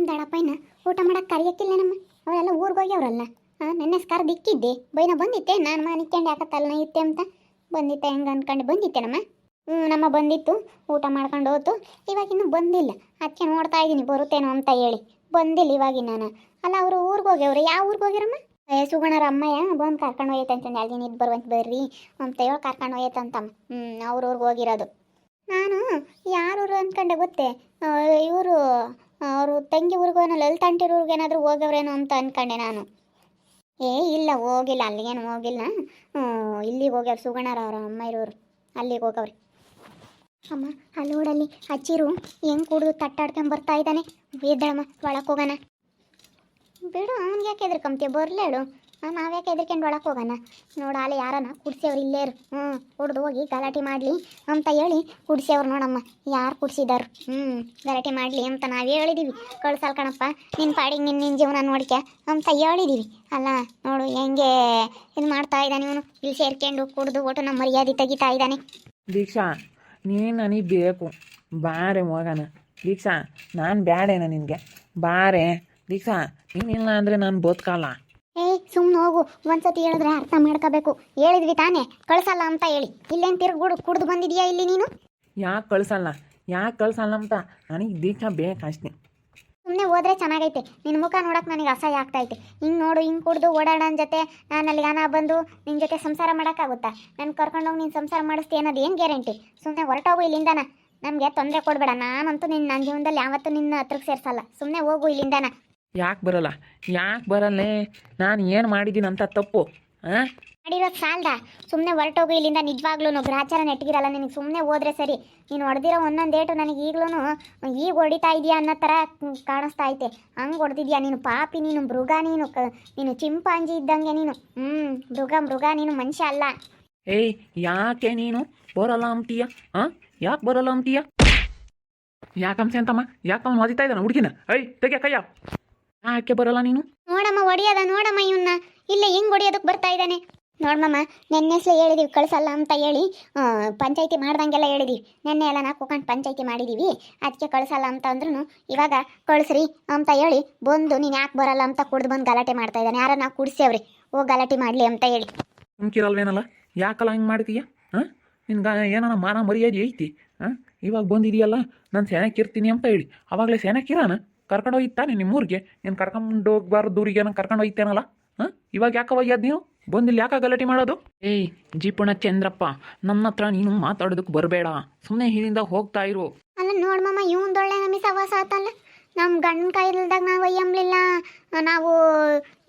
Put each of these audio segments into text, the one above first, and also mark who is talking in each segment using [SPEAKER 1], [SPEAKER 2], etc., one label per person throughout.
[SPEAKER 1] ದಡಪ್ಪಯ್ಯನ ಊಟ ಮಾಡಕ್ಕೆ ಕರಿಯಕ್ಕಿಲ್ಲ ನಮ್ಮ ಅವರೆಲ್ಲ ಊರಿಗೆ ಹೋಗ್ಯವ್ರಲ್ಲ. ನೆನ್ನೆ ಸ್ಕಾರ್ ದಿಕ್ಕಿದ್ದೆ ಬೈನ ಬಂದಿತ್ತೆ. ನಾನು ಮಾನಿಕ್ಕೊಂಡು ಯಾಕತ್ತಲ್ಲ ಇತ್ತೆ ಅಂತ ಬಂದಿತ್ತೆ ಹೆಂಗೆ ಅಂದ್ಕೊಂಡು ಬಂದಿತ್ತೆ ನಮ್ಮ. ನಮ್ಮ ಬಂದಿತ್ತು, ಊಟ ಮಾಡ್ಕೊಂಡು ಹೋತು. ಇವಾಗ ಇನ್ನೂ ಬಂದಿಲ್ಲ. ಅದಕ್ಕೆ ನೋಡ್ತಾ ಇದ್ದೀನಿ ಬರುತ್ತೇನೋ ಅಂತ ಹೇಳಿ ಬಂದಿಲ್ಲ ಇವಾಗಿನ ನಾನು. ಅಲ್ಲ ಅವರು ಊರಿಗೆ ಹೋಗ್ಯವ್ರು. ಯಾವ ಊರಿಗೆ ಹೋಗ್ಯಾರಮ್ಮ? ಸುಗುಣರ ಅಮ್ಮಯ್ಯ ಬಂದು ಕರ್ಕೊಂಡು ಹೋಯ್ತಂತಂದು 2 ದಿನ ಇದ್ದು ಬರುವಂತ ಬರ್ರಿ ಅಂತ ಹೇಳಿ ಕರ್ಕೊಂಡು ಹೋಯ್ತಂತಮ್ಮ. ಅವ್ರ ಊರಿಗೆ ಹೋಗಿರೋದು. ನಾನು ಯಾರೂರು ಅಂದ್ಕೊಂಡೆ ಗೊತ್ತೇ, ಇವರು ಅವರು ತಂಗಿ ಊರಿಗೇನೋ ಲಲಿತಾಂಟಿರ ಊರಿಗೇನಾದರೂ ಹೋಗವ್ರೇನೋ ಅಂತ ಅಂದ್ಕೊಂಡೆ ನಾನು. ಇಲ್ಲ ಹೋಗಿಲ್ಲ, ಅಲ್ಲಿಗೇನು ಹೋಗಿಲ್ಲ. ಇಲ್ಲಿಗೆ ಹೋಗ್ಯಾರ ಸುಗಣರ ಅವರ ಅಮ್ಮ ಇರೋರು, ಅಲ್ಲಿಗೆ ಹೋಗವ್ರಿ. ಅಮ್ಮ ಅಲ್ಲಿ ಓಡಲ್ಲಿ ಅಚ್ಚಿರು ಹೆಂಗೆ ಕುಡಿದು ತಟ್ಟಾಡ್ಕೊಂಡು ಬರ್ತಾ ಇದ್ದಾನೆ. ಎದ್ದಳಮ್ಮ ಒಳಕ್ಕೆ ಹೋಗೋಣ. ಬಿಡು, ಅವ್ನಿಗೆ ಯಾಕೆ ಹೆದರ್ಕೊಂತೀಯ, ಬರ್ಲೇಳು. ನಾವ್ಯಾಕೆ ಹೆದರ್ಕೊಂಡು ಒಳಕ್ಕೆ ಹೋಗೋಣ. ನೋಡು ಅಲ್ಲಿ ಯಾರನ್ನ ಕುಡ್ಸೇವ್ರು ಇಲ್ಲೇರು. ಕುಡ್ದು ಹೋಗಿ ಗಲಾಟೆ ಮಾಡಲಿ ಅಂತ ಹೇಳಿ ಕುಡ್ಸೇವ್ರು ನೋಡಮ್ಮ. ಯಾರು ಕುಡ್ಸಿದಾರು? ಗಲಾಟೆ ಮಾಡಲಿ ಅಂತ ನಾವು ಹೇಳಿದ್ದೀವಿ. ಕಳ್ಸಲ್ ಕಣಪ್ಪ, ನಿನ್ನ ಪಾಡಿಗೆ ನಿನ್ನ ಜೀವನ ನೋಡಿಕೆ ಅಂತ ಹೇಳಿದ್ದೀವಿ ಅಲ್ಲ. ನೋಡು ಹೆಂಗೆ ಇದು ಮಾಡ್ತಾ ಇದ್ದಾನೆ ಇವನು. ಇಲ್ಲಿ ಸೇರ್ಕೊಂಡು ಕುಡ್ದು ಒಟ್ಟು ನಮ್ಮ ಮರ್ಯಾದೆ ತೆಗಿತಾ ಇದ್ದಾನೆ.
[SPEAKER 2] ದೀಕ್ಷಾ, ನೀನು ನನಗೆ ಬೇಕು, ಬಾರೆ ಹೋಗೋಣ. ದೀಕ್ಷಾ, ನಾನು ಬ್ಯಾಡೇನ ನಿನಗೆ, ಬಾರೆ ದೀಕ್ಷಾ. ನೀನಿಲ್ಲ ಅಂದರೆ ನಾನು ಬದುಕಲ್ಲ.
[SPEAKER 1] ಸುಮ್ಮನೆ ಹೋಗು. ಒಂದ್ಸತಿ ಹೇಳಿದ್ರೆ ಅರ್ಥ ಮಾಡ್ಕೋಬೇಕು. ಹೇಳಿದ್ವಿ ತಾನೇ ಕಳ್ಸಲ್ಲ ಅಂತ ಹೇಳಿ. ಇಲ್ಲೇನು ತಿರುಗುಡು ಕುಡ್ದು ಬಂದಿದೀಯಾ ಇಲ್ಲಿ ನೀನು?
[SPEAKER 2] ಯಾಕೆ ಕಳ್ಸಲ್ಲ ಅಂತ ನನಗೆ ದೀಕ್ಷಾ ಬೇಕಷ್ಟೇ.
[SPEAKER 1] ಸುಮ್ಮನೆ ಹೋದ್ರೆ ಚೆನ್ನಾಗೈತೆ. ನಿನ್ನ ಮುಖ ನೋಡೋಕೆ ನನಗೆ ಅಸಹ್ಯ ಆಗ್ತೈತೆ. ಹಿಂಗೆ ನೋಡು, ಹಿಂಗೆ ಕುಡ್ದು ಓಡಾಡೋಣ ಜೊತೆ ನಾನು ಅಲ್ಲಿ ಗಾನ ಬಂದು ನಿನ್ನ ಜೊತೆ ಸಂಸಾರ ಮಾಡೋಕ್ಕಾಗುತ್ತಾ? ನಾನು ಕರ್ಕೊಂಡೋಗಿ ನೀನು ಸಂಸಾರ ಮಾಡಿಸ್ತೀಯ ಅನ್ನೋದು ಏನು ಗ್ಯಾರಂಟಿ? ಸುಮ್ಮನೆ ಹೊರಟೋಗು ಇಲ್ಲಿಂದಾನ. ನಮಗೆ ತೊಂದರೆ ಕೊಡಬೇಡ. ನಾನಂತೂ ನನ್ನ ಜೀವನದಲ್ಲಿ ಯಾವತ್ತೂ ನಿನ್ನ ಹತ್ರಕ್ಕೆ ಸೇರಿಸಲ್ಲ. ಸುಮ್ಮನೆ ಹೋಗು ಇಲ್ಲಿಂದಾನ.
[SPEAKER 2] ಯಾಕೆ ಬರಲ್ಲೇ? ನಾನು ಏನು ಮಾಡಿದ್ದೀನಿ ಅಂತ ತಪ್ಪು?
[SPEAKER 1] ಮಾಡಿರೋದು ಸಾಲ್ದ? ಸುಮ್ಮನೆ ಹೊರಟೋಗು ಇಲ್ಲಿಂದ. ನಿಜವಾಗ್ಲೂ ಗ್ರಾಚಾರ ನೆಟ್ಟಗಿರಲ್ಲ ನಿನಗೆ. ಸುಮ್ಮನೆ ಹೋದ್ರೆ ಸರಿ. ನೀನು ಹೊಡೆದಿರೋ ಒಂದೊಂದೇಟು ನನಗೆ ಈಗಲೂ ಈಗ ಹೊಡಿತಾ ಇದೆಯಾ ಅನ್ನೋ ಥರ ಕಾಣಿಸ್ತಾ ಐತೆ. ಹಂಗೆ ಹೊಡೆದಿದ್ಯಾ ನೀನು. ಪಾಪಿ ನೀನು, ಮೃಗ ನೀನು. ನೀನು ಚಿಂಪಾಂಜಿ ಇದ್ದಂಗೆ ನೀನು. ಮೃಗ ನೀನು, ಮನುಷ್ಯ ಅಲ್ಲ.
[SPEAKER 2] ಯಾಕೆ ನೀನು ಬರಲ್ಲ ಅಂತೀಯ? ಯಾಕೆ ಬರಲ್ಲ ಅಂತೀಯ? ಯಾಕಂಸೆ ಅಂತಮ್ಮ? ಯಾಕಮ್ಮ ಮದಿತಾ ಇದ್ದಾನೆ ಹುಡುಗಿನ? ತೆಗಿಯ ಕಯ್ಯ. ಯಾಕೆ ಬರಲ್ಲ ನೀನು?
[SPEAKER 1] ನೋಡಮ್ಮ ಹೊಡಿಯೋದ, ನೋಡಮ್ಮ ಇವನ್ನ ಇಲ್ಲೇ ಹೆಂಗೆ ಹೊಡಿಯೋದಕ್ಕೆ ಬರ್ತಾ ಇದ್ದಾನೆ ನೋಡಮ್ಮ. ನೆನ್ನೆಸ್ಲೇ ಹೇಳಿದೀವಿ ಕಳ್ಸಲ್ಲ ಅಂತ ಹೇಳಿ. ಪಂಚಾಯಿತಿ ಮಾಡ್ದಂಗೆಲ್ಲ ಹೇಳಿದೀವಿ. ನೆನ್ನೆ ಎಲ್ಲ ನಾವು ಕೂತ್ಕೊಂಡು ಪಂಚಾಯಿತಿ ಮಾಡಿದ್ದೀವಿ. ಅದಕ್ಕೆ ಕಳ್ಸಲ್ಲ ಅಂತ ಅಂದ್ರೂ ಇವಾಗ ಕಳಿಸ್ರಿ ಅಂತ ಹೇಳಿ ಬಂದು ನೀನು ಯಾಕೆ ಬರಲ್ಲ ಅಂತ ಕುಡ್ದು ಬಂದು ಗಲಾಟೆ ಮಾಡ್ತಾ ಇದ್ದಾನೆ. ಯಾರ ನಾವು ಕುಡಿಸೇವ್ರಿ, ಹೋಗಿ ಗಲಾಟೆ ಮಾಡಲಿ ಅಂತ ಹೇಳಿ.
[SPEAKER 2] ಸುಮ್ಕಿರಲ್ವೇನಲ್ಲ? ಯಾಕಲ್ಲ ಹಿಂಗೆ ಮಾಡ್ತೀಯ? ನಿನ್ಗೆ ಏನಾನ ಮಾನ ಮರ್ಯಾದೆ ಐತಿ? ಇವಾಗ ಬಂದಿದೆಯಲ್ಲ ನಾನು ಸೆನಕ್ಕಿರ್ತೀನಿ ಅಂತ ಹೇಳಿ ಅವಾಗಲೇ ಸೆನಕ್ಕಿರಾನ ಕರ್ಕೊಂಡು ಹೋಗಿತ್ತಾನೆ ನಿಮ್ಮೂರಿಗೆ. ನೀನು ಕರ್ಕೊಂಡು ಹೋಗ್ಬಾರ್ದು ಊರಿಗೆ ನಾನು ಕರ್ಕೊಂಡು ಹೋಗಿತ್ತೇನಲ್ಲ. ಇವಾಗ ಯಾಕೆ ಒಯ್ಯದು ನೀನು? ಬಂದಿಲ್ಲ ಯಾಕೆ ಗಲಾಟೆ ಮಾಡೋದು? ಜೀಪುಣ ಚಂದ್ರಪ್ಪ, ನನ್ನ ಹತ್ರ ನೀನು ಮಾತಾಡೋದಕ್ಕೆ ಬರಬೇಡ. ಸುಮ್ಮನೆ ಇಲ್ಲಿಂದ ಹೋಗ್ತಾ ಇರು.
[SPEAKER 1] ಅಲ್ಲ ನೋಡ್ಮಮ್ಮ, ಇವನ್ದೊಳ್ಳೆ ನಮಗೆ ಸವಾಸ ಆತಲ್ಲ. ನಮ್ಮ ಗಂಡನ ಕೈಲಿಲ್ದಾಗ ನಾವು ಒಯ್ಯಂಬ್ಲಿಲ್ಲ. ನಾವು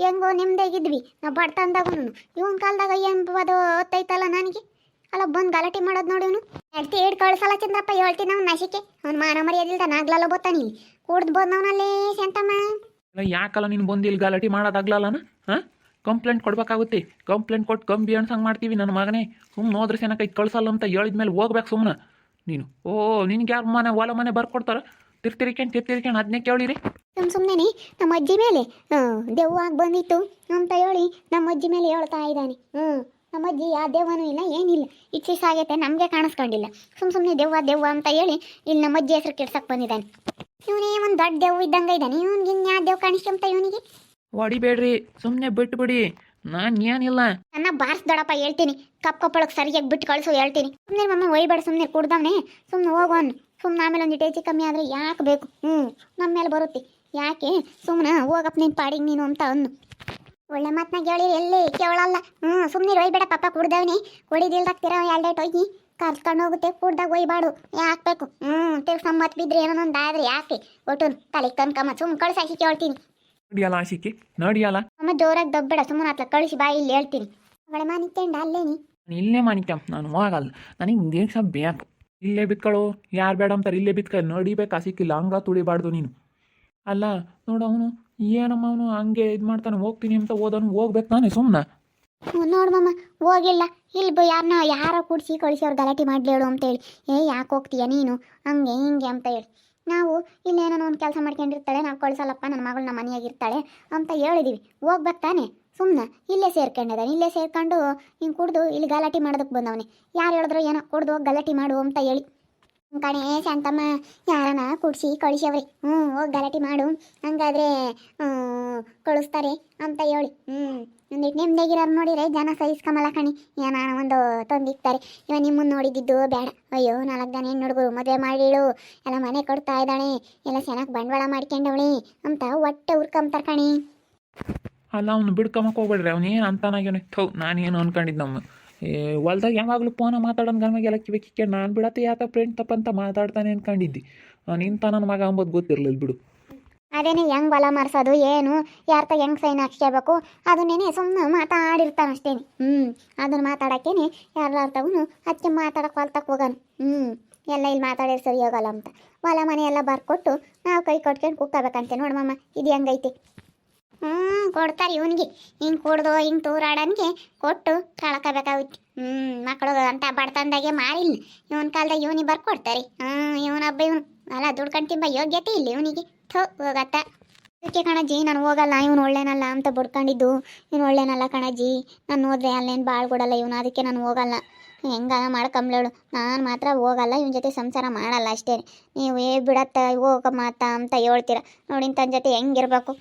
[SPEAKER 1] ಹೆಂಗೋ ನಿಮ್ದಾಗಿದ್ವಿ. ನಾವು ಬಡ್ತಂದಾಗ ಇವನ್ ಕಾಲದಾಗ ಎಂಬುದು ಹೊತ್ತೈತಲ್ಲ ನನಗೆ. ಅಲ್ಲ ಬಂದು ಗಲಾಟೆ ಮಾಡೋದು ನೋಡಿ ಇವನು. ಹೇಳ್ತಿ ಕಳ್ಸಲ್ಲ ಚಂದ್ರಪ್ಪ, ಹೇಳ್ತೀನಿ ನಾವು ನಶಿಕೆ. ಅವ್ನು ಮಾನ ಮರ್ಯಾದಿಲ್ದ ನಾಗ್ಲಲ್ಲ ಬತ್ತಾನ ಇಲ್ಲಿ ಕೂಡ್ದು ಬಂದವನಲ್ಲೇ ಸೆಂತಮ್ಮ.
[SPEAKER 2] ಯಾಕಲ್ಲ ನೀನು ಬಂದು ಇಲ್ಲಿ ಗಲಾಟೆ ಮಾಡೋದಾಗ್ಲಲ್ಲನ? ಕಂಪ್ಲೇಂಟ್ ಕೊಡ್ಬೇಕಾಗುತ್ತೆ. ಕಂಪ್ಲೇಂಟ್ ಕೊಟ್ಟು ಕಂಬಿ ಅನ್ಸಂಗೆ ಮಾಡ್ತೀವಿ ನನ್ನ ಮಗನೇ. ಸುಮ್ಮನೆ ಹೋದ್ರೆ ಸೆನಕೈ ಕಳ್ಸಲ್ಲ ಅಂತ ಹೇಳಿದ್ಮೇಲೆ ಹೋಗ್ಬೇಕು ಸುಮ್ಮನೆ ನೀನು. ನಿನ್ಗೆ ಯಾರು ಹೊಲ ಮನೆ ಬರ್ಕೊಡ್ತಾರ? ತಿರ್ತಿರಿಕೊಂಡು ಅದನ್ನೇ ಕೇಳಿರಿ.
[SPEAKER 1] ಸುಮ್ಮನೆ ನಮ್ಮ ಅಜ್ಜಿ ಮೇಲೆ ದೆವ್ವಾಗಿ ಬಂದಿತ್ತು ಅಂತ ಹೇಳಿ ನಮ್ಮ ಅಜ್ಜಿ ಮೇಲೆ ಹೇಳ್ತಾ ಇದ್ದಾನೆ. ನಮ್ಮ ಅಜ್ಜಿ ಯಾವ ದೆವ್ವನೂ ಇಲ್ಲ, ಏನಿಲ್ಲ. ಆಗೈತೆ ನಮಗೆ ಕಾಣಿಸ್ಕೊಂಡಿಲ್ಲ. ಸುಮ್ಮನೆ ದೆವ್ವ ಅಂತ ಹೇಳಿ ಇಲ್ಲಿ ನಮ್ಮ ಅಜ್ಜಿ ಹೆಸರು ಕೆಡ್ಸಕ್ಕೆ ಬಂದಿದ್ದಾನೆ. ಇವನೇ ಒಂದು ದೊಡ್ಡ ದೆವ್ವ ಇದ್ದಂಗೆ ಇದ್ದಾನೆ. ಇವನಿಗೆ ಇನ್ಯಾವ ದೆವ್ವ ಕಾಣಿಸ್ಕೊಂತ ಇವನಿಗೆ?
[SPEAKER 2] ಹೊಡಿಬೇಡ್ರಿ, ಸುಮ್ಮನೆ ಬಿಟ್ಬಿಡಿ. ನಾನು ಏನಿಲ್ಲ.
[SPEAKER 1] ನನ್ನ ಬಾರಿಸ್ದೊಡಪ್ಪ ಹೇಳ್ತೀನಿ. ಕಪ್ಪಳಕ್ಕೆ ಸರಿಯಾಗಿ ಬಿಟ್ಟು ಕಳಿಸು ಹೇಳ್ತೀನಿ. ಸುಮ್ಮನೆ ಮಮ್ಮ ಒಯ್ಬೇಡ, ಸುಮ್ಮನೆ ಕುಡ್ದವನೇ. ಸುಮ್ಮನೆ ಹೋಗೋನು. ಸುಮ್ಮನೆ ಆಮೇಲೆ ಒಂದು ಹೆಚ್ಚು ಕಮ್ಮಿ ಆದರೆ ಯಾಕೆ ಬೇಕು? ನಮ್ಮ ಮೇಲೆ ಬರುತ್ತೆ. ಯಾಕೆ ಸುಮ್ಮನೆ ಹೋಗಪ್ಪ ನಿನ್ನ ಪಾಡಿಗೆ ನೀನು ಅಂತ ಅನ್ನು. ಒಳ್ಳೆ ಮಾತನಾಗ ಹೇಳಿ ಎಲ್ಲಿ ಕೇಳಲ್ಲ. ಸುಮ್ಮನೆ ಒಯ್ಬೇಡ ಪಾಪ. ಕುಡ್ದವನೇ ಹೊಡಿದಿಲ್ದಾಗ್ತೀರ ಎರಡೇಟ್ ಹೋಗಿ ಕರ್ಸ್ಕೊಂಡು ಹೋಗುತ್ತೆ. ಕುಡ್ದಾಗ ಒಯ್ಬಾಡು. ಯಾಕಬೇಕು? ಸಮ್ಮತ್ ಬಿದ್ರೆ ಏನೋ ಒಂದು ಆದರೆ ಯಾಕೆ ಒಟ್ಟು ತಲೆಗೆ ತನ್ಕಮ್ಮ. ಸುಮ್ಮನೆ ಕಳ್ಸಾಕಿ ಕೇಳ್ತೀನಿ.
[SPEAKER 2] ನಡಿಯಲ್ಲ ಆಶಿಕೆ, ನಡಿಯಲ್ಲ.
[SPEAKER 1] ಅಮ್ಮ ಜೋರಾಗಿ ದಬ್ಬೇಡ, ಸುಮ್ಮನೆ ಹತ್ಲ ಕಳಿಸಿ ಬಾಯಿ ಇಲ್ಲಿ ಹೇಳ್ತೀನಿ. ಅವಳೆ ಮಾನಿಕ್ಕೆಂಡ ಅಲ್ಲೇನಿ.
[SPEAKER 2] ಇಲ್ಲೇ ಮಾನಿಕ್ಯ, ನಾನು ಹೋಗಲ್ಲ. ನನಗೆ ದೇಶ ಬೇಕು. ಇಲ್ಲೇ ಬಿತ್ಕೊಳ್ಳು. ಯಾರು ಬೇಡ ಅಂತಾರೆ ಇಲ್ಲೇ ಬಿತ್ಕ. ನಡಿಬೇಕು ಆಶಿಕಿಲ್ಲ, ಹಂಗ ತುಳಿಬಾರ್ದು ನೀನು. ಅಲ್ಲ ನೋಡು, ಅವನು ಏನಮ್ಮ ಅವನು ಹಂಗೆ ಇದು ಮಾಡ್ತಾನೆ. ಹೋಗ್ತೀನಿ ಅಂತ ಹೋದವನು ಹೋಗ್ಬೇಕು ತಾನೆ ಸುಮ್ಮನೆ.
[SPEAKER 1] ನೋಡ್ಮಮ್ಮ ಹೋಗಿಲ್ಲ. ಇಲ್ಲಿ ಯಾರೋ ಕೂಡಿಸಿ ಕಳಿಸಿ ಅವ್ರು ಗಲಾಟೆ ಮಾಡಲಿ ಹೇಳು ಅಂತೇಳಿ. ಯಾಕೆ ಹೋಗ್ತೀಯ ನೀನು ಹಂಗೆ ಹಿಂಗೆ ಅಂತ ಹೇಳಿ ನಾವು ಇಲ್ಲೇನೋ ಒಂದು ಕೆಲಸ ಮಾಡ್ಕೊಂಡಿರ್ತಾಳೆ. ನಾವು ಕಳಿಸಲ್ಲಪ್ಪ, ನನ್ನ ಮಗಳು ನಮ್ಮ ಮನೆಯಾಗಿರ್ತಾಳೆ ಅಂತ ಹೇಳಿದ್ದೀವಿ. ಹೋಗ್ಬೇಕು ತಾನೆ ಸುಮ್ಮನೆ. ಇಲ್ಲೇ ಸೇರ್ಕೊಂಡಿದ್ದಾನೆ. ಇಲ್ಲೇ ಸೇರ್ಕೊಂಡು ಹಿಂಗೆ ಕುಡ್ದು ಇಲ್ಲಿ ಗಲಾಟೆ ಮಾಡೋದಕ್ಕೆ ಬಂದವನೇ. ಯಾರು ಹೇಳಿದ್ರು ಏನೋ ಕುಡ್ದು ಹೋಗಿ ಗಲಾಟೆ ಮಾಡು ಅಂತ ಹೇಳಿ. ಕಣೇ ಶಾಂತಮ್ಮ ಯಾರನ ಕುಡ್ಸಿ ಕಳಿಸ್ಯವ್ರಿ ಹೋಗಿ ಗಲಾಟೆ ಮಾಡು ಹಂಗಾದ್ರೆ ಕಳಿಸ್ತಾರೆ ಅಂತ ಹೇಳಿ ಒಂದಿಟ್ಟು ನೆಮ್ಮದಿಗಿರೋರು ನೋಡಿದ್ರೆ ಜನ ಸಹಿಸ್ಕೊಂಬಲ್ಲ ಕಣಿ ಏನ ಒಂದು ತಂದಿಕ್ತಾರೆ ಇವ ನಿಮ್ಮನ್ನು ನೋಡಿದ್ದು ಬೇಡ ಅಯ್ಯೋ 4 ಜನ ಹೆಣ್ಣು ಹುಡುಗರು ಮದುವೆ ಮಾಡಿಳು ಎಲ್ಲ ಮನೆ ಕೊಡ್ತಾ ಇದ್ದಾಳೆ ಎಲ್ಲ ಚೆನ್ನಾಗಿ ಬಂಡವಾಳ ಮಾಡ್ಕೊಂಡವಳಿ ಅಂತ ಹೊಟ್ಟೆ ಉರ್ಕೊಂತಾರೆ ಕಣಿ.
[SPEAKER 2] ಅಲ್ಲ ಅವ್ನು ಬಿಡ್ಕೊಂಬಕ್ಕೆ ಹೋಗ್ಬೇಡ್ರಿ ಅವ್ನು ಏನು ಅಂತಾನಾಗ್ಯಾನೆ ನಾನೇನು ಅನ್ಕೊಂಡಿದ್ದು ನಮ್ಮ ಹೊಲ್ದಾಗ ಯಾವಾಗಲೂ ಫೋನ ಮಾತಾಡೋನು ಗಂಡಗೆಲ್ಲ ಕಿವಿ ನಾನು ಬಿಡತ್ತೆ ಯಾತ ಫ್ರೆಂಡ್ ತಪ್ಪಂತ ಮಾತಾಡ್ತಾನೆ ಅನ್ಕೊಂಡಿದ್ದಿ ನಿಂತ ನನ್ನ ಮಗ ಅಂಬೋದು ಗೊತ್ತಿರಲಿಲ್ಲ ಬಿಡು.
[SPEAKER 1] ಅದೇನೆ ಹೆಂಗೆ ಹೊಲ ಮಾರ್ಸೋದು ಏನು ಯಾರ್ತ ಹೆಂಗೆ ಸೈನ್ ಹಾಕ್ಸ್ಕೋಬೇಕು ಅದನ್ನೇನೆ ಸುಮ್ಮನೆ ಮಾತಾಡಿರ್ತಾನೆ ಅಷ್ಟೇನೆ. ಅದನ್ನು ಮಾತಾಡೋಕ್ಕೇನೆ ಯಾರ್ಲಾರ್ತಾವನು ಅದಕ್ಕೆ ಮಾತಾಡೋಕೆ ಹೊಲ್ತಕ್ಕೆ ಹೋಗೋನು. ಎಲ್ಲ ಇಲ್ಲಿ ಮಾತಾಡಿದ್ರೆ ಸರಿ ಹೋಗಲ್ಲ ಅಂತ ಹೊಲ ಮನೆ ಎಲ್ಲ ಬರ್ಕೊಟ್ಟು ನಾವು ಕೈ ಕೊಟ್ಕೊಂಡು ಕೂಗ್ಕೋಬೇಕಂತೆ ನೋಡಮ್ಮ ಇದು ಹೆಂಗೈತಿ. ಕೊಡ್ತಾರೆ ಇವನಿಗೆ ಹಿಂಗೆ ಕುಡ್ದು ಹಿಂಗೆ ತೂರಾಡನ್ಗೆ ಕೊಟ್ಟು ಕಳ್ಕೋಬೇಕಾಗುತ್ತೆ. ಮಕ್ಕಳು ಅಂತ ಬಡತನದಾಗೆ ಮಾರಿಲ್ಲ ಇವನ ಕಾಲದಾಗ ಇವನಿಗೆ ಬರ್ಕೊಡ್ತಾರೆ. ಇವನೊಬ್ಬ ಇವನು ಅಲ್ಲ ದುಡ್ಕೊಂಡು ತಿಂಬ ಯೋಗ್ಯತೆ ಇಲ್ಲ ಇವನಿಗೆ ಹೋಗತ್ತ. ಅದಕ್ಕೆ ಕಣಜ್ಜಿ ನಾನು ಹೋಗಲ್ಲ ಇವನು ಒಳ್ಳೇನಲ್ಲ ಅಂತ ಬಡ್ಕೊಂಡಿದ್ದು ಇವನು ಒಳ್ಳೇನಲ್ಲ ಕಣಜ್ಜಿ ನಾನು ಹೋದ್ರೆ ಅಲ್ಲೇನು ಭಾಳ ಕೊಡಲ್ಲ ಇವನು ಅದಕ್ಕೆ ನಾನು ಹೋಗಲ್ಲ ಹೆಂಗಾನ ಮಾಡ್ಕೊಂಬ್ಲೇಳು ನಾನು ಮಾತ್ರ ಹೋಗಲ್ಲ ಇವನ ಜೊತೆ ಸಂಸಾರ ಮಾಡಲ್ಲ ಅಷ್ಟೇ. ನೀವು ಬಿಡತ್ತ ಹೋಗ ಮಾತಾ ಅಂತ ಹೇಳ್ತೀರ ನೋಡಿ ತನ್ನ ಜೊತೆ ಹೆಂಗಿರ್ಬೇಕು.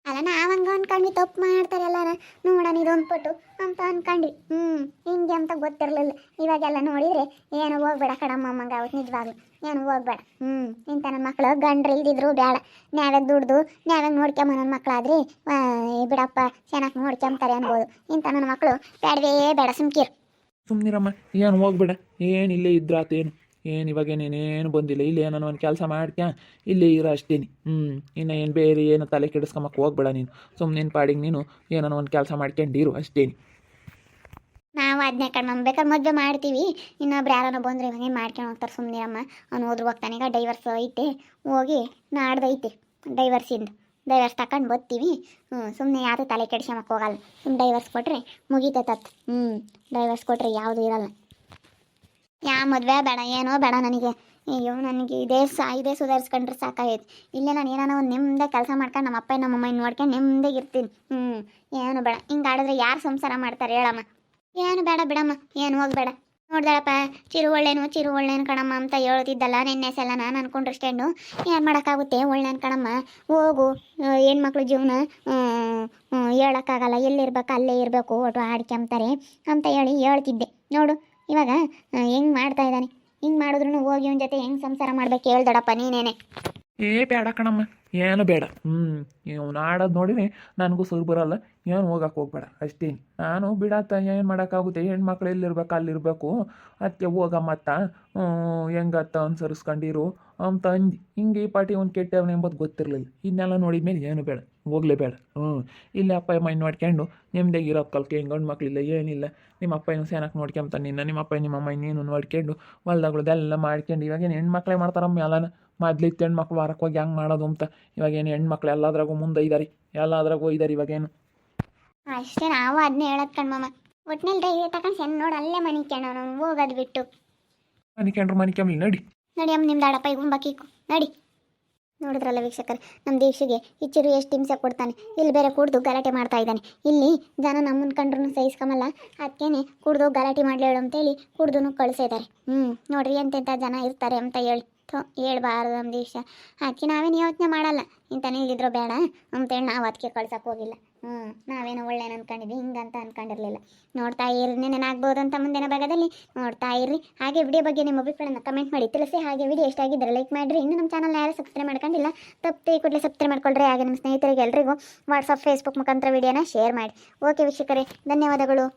[SPEAKER 1] ಅಲ್ಲ ನಾವಂಗ ಅನ್ಕೊಂಡ್ವಿ ತಪ್ಪು ಮಾಡ್ತಾರೆ ಎಲ್ಲಾರ ನೋಡೋಣ ಇದೊಂದು ಪಟ್ಟು ಅಂತ ಅನ್ಕೊಂಡ್ವಿ. ಹಿಂಗೆ ಅಂತ ಗೊತ್ತಿರಲಿಲ್ಲ. ಇವಾಗೆಲ್ಲ ನೋಡಿದರೆ ಏನು ಹೋಗ್ಬೇಡ ಕಡಮ್ಮಮ್ಮಂಗೆ ಅವತ್ತು ನಿಜವಾಗ್ಲು ಏನು ಹೋಗ್ಬೇಡ. ಇಂಥ ನನ್ನ ಮಕ್ಕಳು ಗಂಡ್ರು ಇಲ್ದಿದ್ರು ಬೇಡ ನ್ಯಾವ್ಯಾಗ ದುಡ್ದು ನ್ಯಾವ್ಯಾಗ ನೋಡ್ಕೊಂಬ ನನ್ನ ಮಕ್ಕಳಾದ್ರೆ ಬಿಡಪ್ಪ ಚೆನ್ನಾಗಿ ನೋಡ್ಕೊಂತಾರೆ ಅನ್ಬೋದು. ಇಂಥ ನನ್ನ ಮಕ್ಕಳು ಬೇಡವೇ ಬೇಡ ಸುಮ್ಕಿರು.
[SPEAKER 2] ಸುಮ್ಮನಿರಮ್ಮ ಏನು ಹೋಗ್ಬೇಡ ಏನು ಇಲ್ಲೇ ಇದ್ರಾತೇನು ಏನು ಇವಾಗೇನೇನು ಬಂದಿಲ್ಲ ಇಲ್ಲೇ ನಾನು ಒಂದು ಕೆಲಸ ಮಾಡ್ತ್ಯಾ ಇಲ್ಲೇ ಇರೋ ಅಷ್ಟೇನಿ. ಇನ್ನು ಏನು ಬೇರೆ ಏನು ತಲೆ ಕೆಡಿಸ್ಕೊಂಬಕ್ಕೆ ಹೋಗ್ಬೇಡ ನೀನು ಸುಮ್ಮನೆ ಪಾಡಿಗೆ ನೀನು ಏನೋ ಒಂದು ಕೆಲಸ ಮಾಡ್ಕೊಂಡಿರು ಅಷ್ಟೇನಿ.
[SPEAKER 1] ನಾವು ಅದನ್ನೇ ಕಣ್ಮಮ್ಮ ಬೇಕಾದ್ರೆ ಮದುವೆ ಮಾಡ್ತೀವಿ ಇನ್ನೊಬ್ರು ಯಾರನ್ನ ಬಂದರೆ ಇವಾಗೇನು ಮಾಡ್ಕೊಂಡು ಹೋಗ್ತಾರೆ ಸುಮ್ಮನೆ ಅಮ್ಮ. ಅವ್ನು ಹೋದ್ರು ಹೋಗ್ತಾನೆ ಈಗ ಡೈವರ್ಸ್ ಐತೆ ಹೋಗಿ ನಾಡ್ದೈತೆ ಡೈವರ್ಸ್ ತಗೊಂಡು ಬರ್ತೀವಿ. ಸುಮ್ಮನೆ ಯಾವುದು ತಲೆ ಕೆಡಿಸ್ಕೊಂಬಕ್ಕೆ ಹೋಗಲ್ಲ. ಸುಮ್ಮನೆ ಡೈವರ್ಸ್ ಕೊಟ್ಟರೆ ಮುಗಿತೈತತ್. ಡೈವರ್ಸ್ ಕೊಟ್ಟರೆ ಯಾವುದೂ ಇರಲ್ಲ. ಯಾವ ಮದುವೆ ಬೇಡ ಏನೋ ಬೇಡ ನನಗೆ. ಅಯ್ಯೋ ನನಗೆ ಇದೇ ಸುಧಾರಿಸ್ಕೊಂಡ್ರೆ ಸಾಕಾಗೈತೆ. ಇಲ್ಲೇ ನಾನು ಏನಾನ ಒಂದು ನೆಮ್ಮದಿ ಕೆಲಸ ಮಾಡ್ಕೊಂಡು ನಮ್ಮ ಅಪ್ಪ ನಮ್ಮ ಅಮ್ಮ ನೋಡ್ಕೊಂಡು ನೆಮ್ಮದಿಗೆ ಇರ್ತೀನಿ. ಏನು ಬೇಡ ಹಿಂಗೆ ಆಡಿದ್ರೆ ಯಾರು ಸಂಸಾರ ಮಾಡ್ತಾರೆ ಹೇಳಮ್ಮ. ಏನು ಬೇಡ ಬಿಡಮ್ಮ ಏನು ಹೋಗ್ಬೇಡ. ನೋಡ್ದಳಪ್ಪ ಚಿರು ಒಳ್ಳೇನು ಕಣಮ್ಮ ಅಂತ ಹೇಳ್ತಿದ್ದಲ್ಲ ನಿನ್ನೆ ಸಲ ನಾನು ಅನ್ಕೊಂಡ್ರಷ್ಟೇನು ಏನು ಮಾಡೋಕ್ಕಾಗುತ್ತೆ ಒಳ್ಳೇನು ಕಣಮ್ಮ ಹೋಗು ಹೆಣ್ಮಕ್ಳು ಜೀವನ ಹೇಳೋಕ್ಕಾಗಲ್ಲ ಎಲ್ಲಿರ್ಬೇಕು ಅಲ್ಲೇ ಇರಬೇಕು ಒಟ್ಟು ಆಡ್ಕೊಂತಾರೆ ಅಂತ ಹೇಳ್ತಿದ್ದೆ. ನೋಡು ಇವಾಗ ಹೆಂಗೆ ಮಾಡ್ತಾ ಇದ್ದಾನೆ. ಹಿಂಗೆ ಮಾಡಿದ್ರು ಹೋಗಿ ಅವನ ಜೊತೆ ಹೆಂಗೆ ಸಂಸಾರ ಮಾಡ್ಬೇಕು ಹೇಳ್ದಡಪ್ಪ ನೀನೇನೆ.
[SPEAKER 2] ಬೇಡ ಕಣಮ್ಮ ಏನು ಬೇಡ. ಇವ್ನು ಆಡೋದು ನೋಡಿರಿ ನನಗೂ ಸುರು ಬರೋಲ್ಲ. ಏನು ಹೋಗಕ್ಕೆ ಹೋಗ್ಬೇಡ ಅಷ್ಟೇನು. ನಾನು ಬಿಡತ್ತ ಏನು ಮಾಡೋಕ್ಕಾಗುತ್ತೆ ಹೆಣ್ಮಕ್ಳು ಎಲ್ಲಿರ್ಬೇಕು ಅಲ್ಲಿರಬೇಕು ಅದಕ್ಕೆ ಹೋಗಮ್ಮತ್ತ ಹೆಂಗತ್ತ ಅನುಸರಿಸ್ಕೊಂಡಿರು ಅಂತ ಅಂದು ಹಿಂಗೆ ಈ ಪಾಟಿ ಒಂದು ಕೆಟ್ಟವನು ಎಂಬುದು ಗೊತ್ತಿರಲಿಲ್ಲ. ಇದನ್ನೆಲ್ಲ ನೋಡಿದ ಮೇಲೆ ಏನು ಬೇಡ ಹೋಗಲೇಬೇಡ. ಇಲ್ಲೇ ಅಪ್ಪ ಅಮ್ಮ ನೋಡ್ಕೊಂಡು ನೆಮ್ಮದಿಯಾಗಿ ಇರೋ ಕಲ್ಕೆ ಹೆಂಗೆ ಗಂಡು ಮಕ್ಕಳಿಲ್ಲ ಏನಿಲ್ಲ. ನಿಮ್ಮ ಅಪ್ಪ ಏನು ಸೇನಕ್ಕೆ ನೋಡ್ಕೊಂತಾನೆ ನಿಮ್ಮ ಅಪ್ಪ ನಿಮ್ಮ ಅಮ್ಮ ಇನ್ನೇನು ನೋಡ್ಕೊಂಡು ಹೊಲ್ದಾಗಳದೆಲ್ಲ ಮಾಡ್ಕೊಂಡು ಇವಾಗೇನು ಹೆಣ್ಮಕ್ಳೇ ಮಾಡ್ತಾರಮ್ಮ ಎಲ್ಲನ. ಮೊದ್ಲಿತ್ತು ಹೆಣ್ಮಕ್ಳು ವಾರಕ್ಕೆ ಹೋಗಿ ಹೆಂಗೆ ಮಾಡೋದು ಅಂತ ಇವಾಗೇನು ಹೆಣ್ಮಕ್ಳು ಎಲ್ಲದ್ರಾಗೂ ಮುಂದೆ ಇದ್ದಾರೆ ಇವಾಗೇನು
[SPEAKER 1] ಅಷ್ಟೇ ನಾವು ಅದನ್ನೇ ಹೇಳೋದು ಕಣ್ಮಮ್ಮ. ಒಟ್ಟಿನಲ್ಲಿ ಡೈರಿ ತಗೊಂಡು ಸಣ್ಣ ನೋಡಿ ಅಲ್ಲೇ ಮನಿಕ್ಯಾಣ ಹೋಗೋದು ಬಿಟ್ಟು
[SPEAKER 2] ಮನಿಕ್ಯಾಮ್ಲಿ ನಡಿ
[SPEAKER 1] ಅಮ್ಮ ನಿಮ್ಮ ದಾಡಪ್ಪ ಈಗ ಹುಂಬಾಕಿಕ್ಕು ನಡಿ. ನೋಡಿದ್ರಲ್ಲ ವೀಕ್ಷಕರು ನಮ್ಮ ದೀಕ್ಷೆಗೆ ಇಚ್ಚಿರು ಎಷ್ಟು ಹಿಂಸೆ ಕೊಡ್ತಾನೆ. ಇಲ್ಲಿ ಬೇರೆ ಕುಡ್ದು ಗಲಾಟೆ ಮಾಡ್ತಾ ಇದ್ದಾನೆ. ಇಲ್ಲಿ ಜನ ನಮ್ಮನ್ನು ಕಂಡ್ರೂ ಸಹಿಸ್ಕೊಂಬಲ್ಲ ಅದಕ್ಕೇನೆ ಕುಡ್ದು ಗಲಾಟೆ ಮಾಡಲೇಳು ಅಂತೇಳಿ ಕುಡ್ದು ಕಳಿಸಿದ್ದಾರೆ. ನೋಡ್ರಿ ಎಂತೆಂಥ ಜನ ಇರ್ತಾರೆ ಅಂತ ಹೇಳ್ಬಾರ್ದು ನಮ್ಮ ದೀಕ್ಷಾ. ಅದಕ್ಕೆ ನಾವೇನು ಯೋಚನೆ ಮಾಡಲ್ಲ ಇಂಥನೇ ಇಲ್ಲಿದ್ರು ಬೇಡ ಅಂತೇಳಿ ನಾವು ಅದಕ್ಕೆ ಕಳ್ಸಕ್ಕೆ ಹೋಗಿಲ್ಲ. ನಾವೇನೋ ಒಳ್ಳೇನು ಅನ್ಕೊಂಡಿದ್ವಿ ಹಿಂಗಂತ ಅನ್ಕೊಂಡಿರಲಿಲ್ಲ. ನೋಡ್ತಾ ಇರ್ರಿ ನೆನಾಗ್ಬೋದು ಅಂತ ಮುಂದಿನ ಭಾಗದಲ್ಲಿ ನೋಡ್ತಾ ಇರ್ರಿ. ಹಾಗೆ ವಿಡಿಯೋ ಬಗ್ಗೆ ನಿಮ್ಮ ಅಭಿಪ್ರಾಯನ ಕಮೆಂಟ್ ಮಾಡಿ ತಿಳಿಸಿ. ಹಾಗೆ ವಿಡಿಯೋ ಎಷ್ಟಾಗಿದ್ದರೆ ಲೈಕ್ ಮಾಡಿರಿ. ಇನ್ನು ನಮ್ಮ ಚಾನಲ್ನ ಯಾರು ಸಬ್ಸ್ಕ್ರೈಬ್ ಮಾಡ್ಕೊಂಡಿಲ್ಲ ತಪ್ಪು ಕೂಡಲೇ ಸಬ್ಸ್ಕ್ರೈಬ್ ಮಾಡ್ಕೊಳ್ರಿ. ಹಾಗೆ ನಿಮ್ಮ ಸ್ನೇಹಿತರಿಗೆ ಎಲ್ರಿಗೂ ವಾಟ್ಸಪ್ ಫೇಸ್ಬುಕ್ ಮುಖಾಂತರ ವಿಡಿಯೋನ ಶೇರ್ ಮಾಡಿ. ಓಕೆ ವೀಕ್ಷಕರೇ ಧನ್ಯವಾದಗಳು.